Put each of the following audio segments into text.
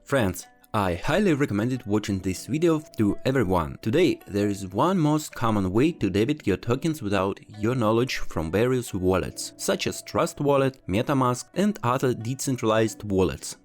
Friends, I highly recommended watching this video to everyone. Today there is one most common way to debit your tokens without your knowledge from various wallets, such as Trust Wallet, Metamask and other decentralized wallets.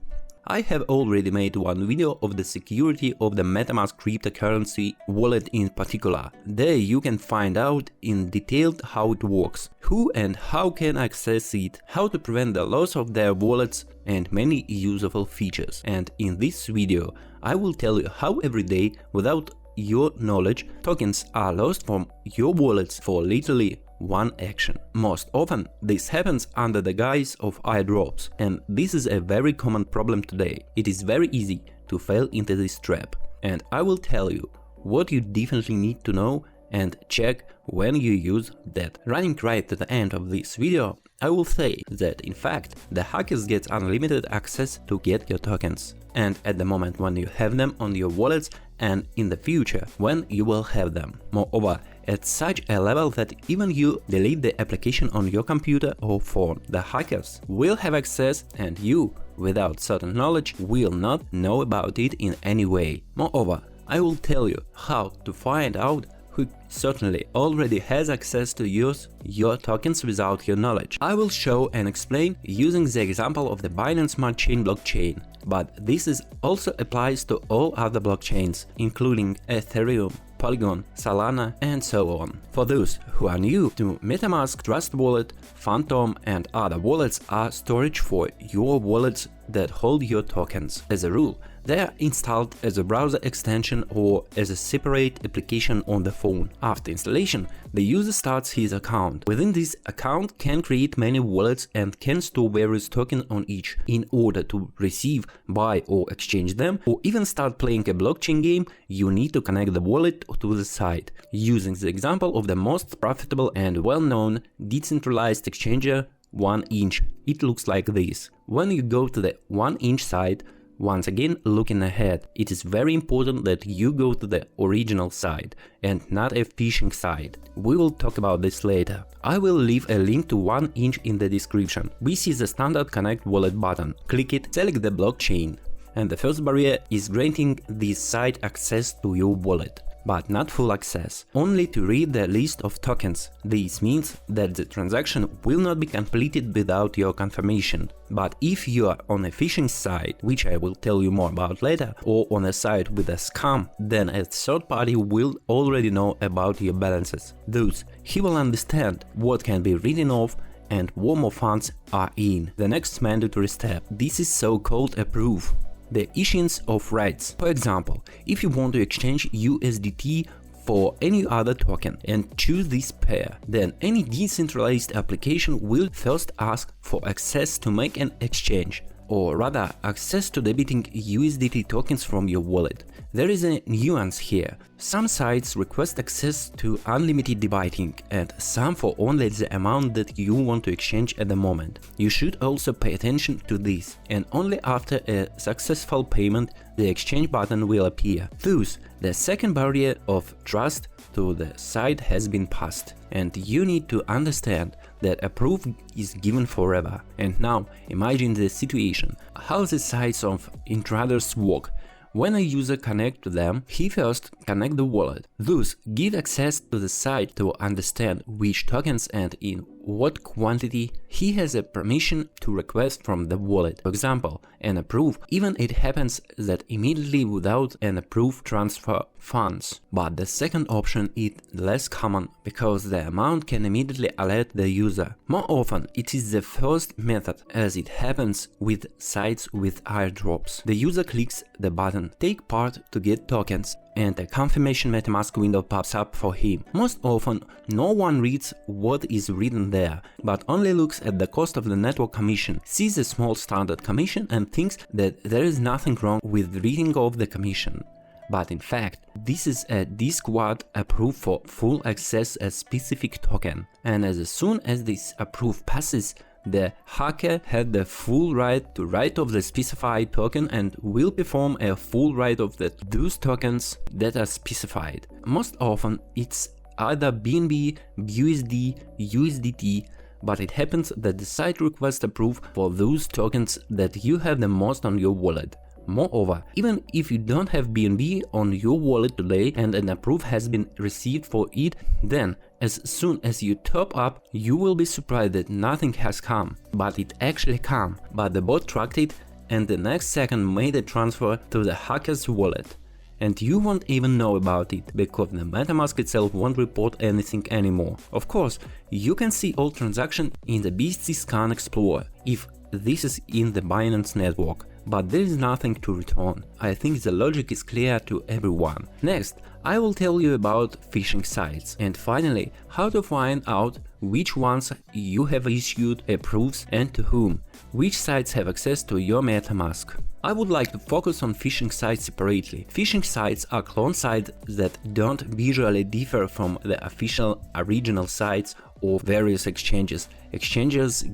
I have already made one video of the security of the Metamask cryptocurrency wallet in particular. There you can find out in detail how it works, who and how can access it, how to prevent the loss of their wallets and many useful features. And in this video I will tell you how every day, without your knowledge, tokens are lost from your wallets for literally one action. Most often this happens under the guise of airdrops, and this is a very common problem today. It is very easy to fall into this trap, and I will tell you what you definitely need to know and check when you use that. Running right to the end of this video, I will say that in fact the hackers get unlimited access to get your tokens, and at the moment when you have them on your wallets and in the future when you will have them. Moreover, at such a level that even you delete the application on your computer or phone, the hackers will have access and you, without certain knowledge, will not know about it in any way. Moreover, I will tell you how to find out who certainly already has access to use your tokens without your knowledge. I will show and explain using the example of the Binance Smart Chain blockchain, but this also applies to all other blockchains, including Ethereum, Polygon, Solana and so on. For those who are new to Metamask, Trust Wallet, Phantom and other wallets are storage for your wallets that hold your tokens. As a rule, they are installed as a browser extension or as a separate application on the phone. After installation, the user starts his account. Within this account can create many wallets and can store various tokens on each. In order to receive, buy or exchange them, or even start playing a blockchain game, you need to connect the wallet to the site. Using the example of the most profitable and well-known decentralized exchanger, 1inch. It looks like this. When you go to the 1inch site, once again looking ahead, it is very important that you go to the original site and not a phishing site. We will talk about this later. I will leave a link to 1inch in the description. We see the standard connect wallet button. Click it, select the blockchain. And the first barrier is granting this site access to your wallet, but not full access, only to read the list of tokens. This means that the transaction will not be completed without your confirmation. But if you are on a phishing site, which I will tell you more about later, or on a site with a scam, then a third party will already know about your balances. Thus, he will understand what can be written off and what more funds are in. The next mandatory step, this is so-called a proof. The issuance of rights. For example, if you want to exchange USDT for any other token and choose this pair, then any decentralized application will first ask for access to make an exchange, or rather access to debiting USDT tokens from your wallet. There is a nuance here. Some sites request access to unlimited debiting and some for only the amount that you want to exchange at the moment. You should also pay attention to this, and only after a successful payment the exchange button will appear. Thus, the second barrier of trust to the site has been passed, and you need to understand that a proof is given forever. And now imagine the situation, how the sites of intraders work. When a user connects to them, he first connects the wallet, thus give access to the site to understand which tokens and in what quantity he has a permission to request from the wallet. For example, an approve, even it happens that immediately without an approved transfer funds. But the second option is less common because the amount can immediately alert the user. More often it is the first method, as it happens with sites with airdrops. The user clicks the button take part to get tokens and a confirmation Metamask window pops up for him. Most often no one reads what is written there, but only looks at the cost of the network commission, sees a small standard commission and thinks that there is nothing wrong with reading off the commission. But in fact, this is a D-squad approved for full access a specific token, and as soon as this approve passes, the hacker had the full right to write off the specified token and will perform a full write-off of those tokens that are specified. Most often it's either BNB, BUSD, USDT, but it happens that the site requests approve for those tokens that you have the most on your wallet. Moreover, even if you don't have BNB on your wallet today and an approval has been received for it, then as soon as you top up, you will be surprised that nothing has come. But it actually came, but the bot tracked it and the next second made a transfer to the hacker's wallet. And you won't even know about it, because the Metamask itself won't report anything anymore. Of course, you can see all transactions in the BSC Scan Explorer, if this is in the Binance network, but there is nothing to return. I think the logic is clear to everyone. Next, I will tell you about phishing sites, and finally, how to find out which ones you have issued approves and to whom, which sites have access to your Metamask. I would like to focus on phishing sites separately. Phishing sites are clone sites that don't visually differ from the official original sites of various exchanges,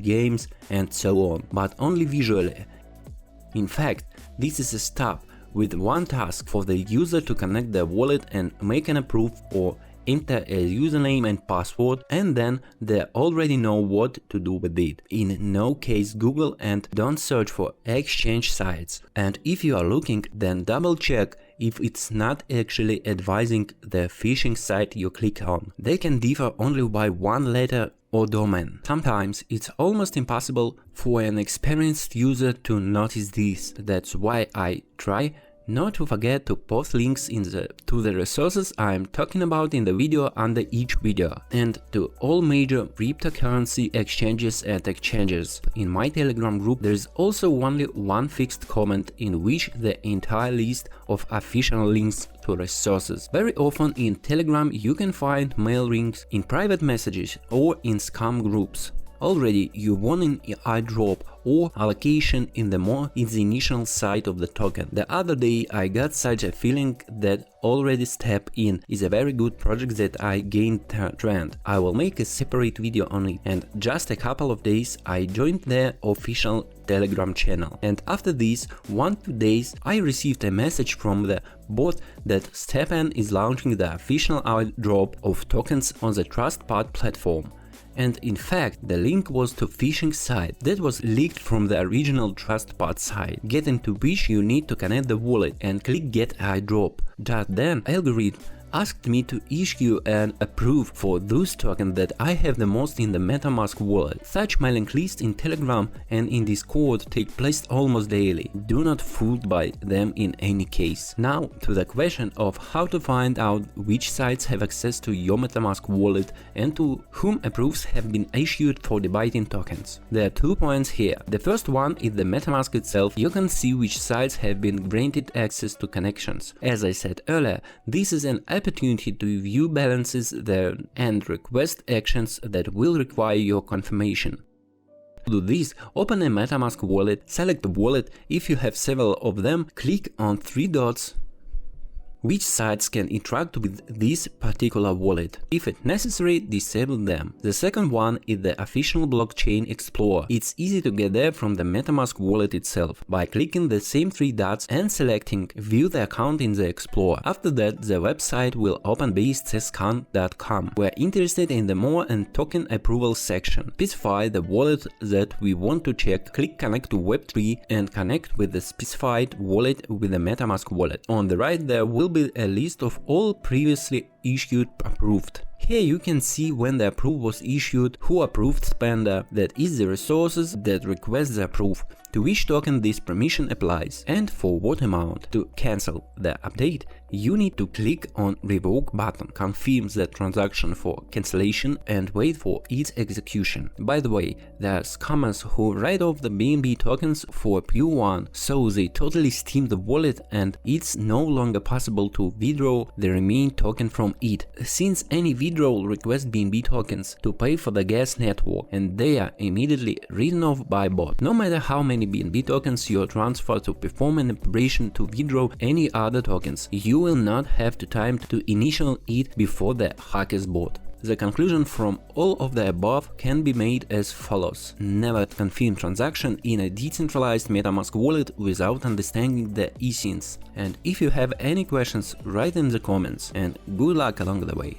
games, and so on, but only visually. In fact, this is a step with one task for the user to connect their wallet and make an approve or enter a username and password, and then they already know what to do with it. In no case Google and don't search for exchange sites. And if you are looking, then double check if it's not actually advising the phishing site you click on. They can differ only by one letter or domain. Sometimes it's almost impossible for an experienced user to notice this. That's why I try not to forget to post links to the resources I'm talking about in the video under each video, and to all major cryptocurrency exchanges and exchanges. In my Telegram group there is also only one fixed comment in which the entire list of official links to resources. Very often in Telegram you can find mail links in private messages or in scam groups. Already you won an airdrop or allocation in the initial site of the token. The other day I got such a feeling that already Step In is a very good project that I gained trend. I will make a separate video on it, and just a couple of days I joined their official Telegram channel. And after this 1-2 days I received a message from the bot that Step In is launching the official airdrop of tokens on the TrustWallet platform. And in fact, the link was to phishing site that was leaked from the original TrustWallet site, getting to which you need to connect the wallet and click Get airdrop. Just then, algorithm asked me to issue an approve for those tokens that I have the most in the Metamask wallet. Such mailing lists in Telegram and in Discord take place almost daily. Do not fooled by them in any case. Now to the question of how to find out which sites have access to your Metamask wallet and to whom approves have been issued for debiting tokens. There are 2 points here. The first one is the Metamask itself. You can see which sites have been granted access to connections. As I said earlier, this is an opportunity to view balances there and request actions that will require your confirmation. To do this, open a Metamask wallet, select the wallet. If you have several of them, click on 3 dots. Which sites can interact with this particular wallet? If it's necessary, disable them. The second one is the official blockchain explorer. It's easy to get there from the Metamask wallet itself by clicking the same 3 dots and selecting View the account in the explorer. After that, the website will open bscscan.com. We're interested in the More and Token Approval section. Specify the wallet that we want to check, click Connect to Web3 and connect with the specified wallet with the Metamask wallet. On the right there will be a list of all previously issued approved. Here you can see when the approval was issued, who approved spender, that is the resources that request the approval, to which token this permission applies, and for what amount. To cancel the update, you need to click on Revoke button, confirms the transaction for cancellation and wait for its execution. By the way, there are scammers who write off the BNB tokens for a pure one, so they totally steam the wallet and it's no longer possible to withdraw the remaining token from it, since any withdrawal requests BNB tokens to pay for the gas network, and they are immediately written off by bot. No matter how many BNB tokens you transfer to perform an operation to withdraw any other tokens, you will not have the time to initial it before the hacker's bot. The conclusion from all of the above can be made as follows. Never confirm transaction in a decentralized Metamask wallet without understanding the essence. And if you have any questions, write in the comments, and good luck along the way.